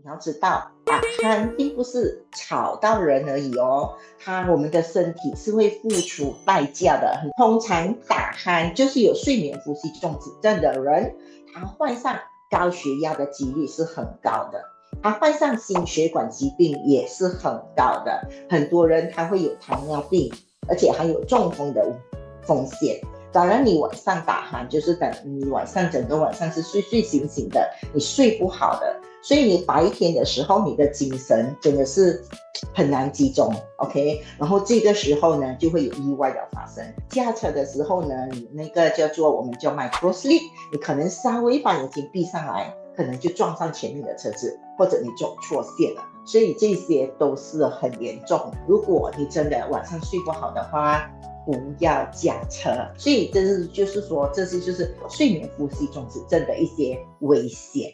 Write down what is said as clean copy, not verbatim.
你要知道，打鼾并不是吵到人而已哦，我们的身体是会付出代价的。通常打鼾就是有睡眠呼吸中止症的人，他患上高血压的几率是很高的，他患上心血管疾病也是很高的，很多人他会有糖尿病，而且还有中风的风险。当然你晚上打鼾就是等你晚上整个晚上是睡醒醒的，你睡不好的，所以你白天的时候你的精神真的是很难集中 OK， 然后这个时候呢就会有意外的发生。驾车的时候呢，你那个我们叫 Microsleep， 你可能稍微把眼睛闭上来，可能就撞上前面的车子，或者你走错线了，所以这些都是很严重。如果你真的晚上睡不好的话，不要驾车。所以这就是睡眠呼吸中止症的一些危险。